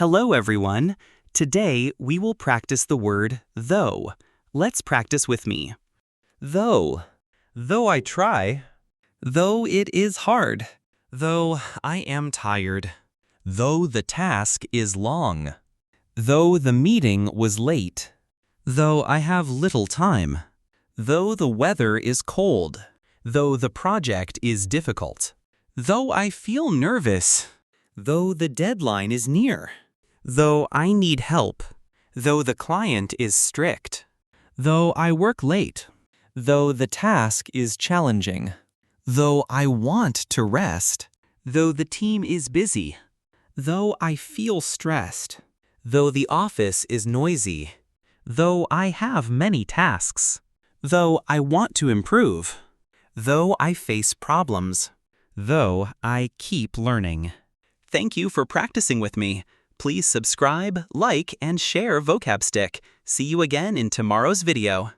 Hello, everyone. Today, we will practice the word though. Let's practice with me. Though. Though I try. Though it is hard. Though I am tired. Though the task is long. Though the meeting was late. Though I have little time. Though the weather is cold. Though the project is difficult. Though I feel nervous. Though the deadline is near. Though I need help. Though the client is strict. Though I work late. Though the task is challenging. Though I want to rest. Though the team is busy. Though I feel stressed. Though the office is noisy. Though I have many tasks. Though I want to improve. Though I face problems. Though I keep learning. Thank you for practicing with me. Please subscribe, like, and share VocabStick. See you again in tomorrow's video.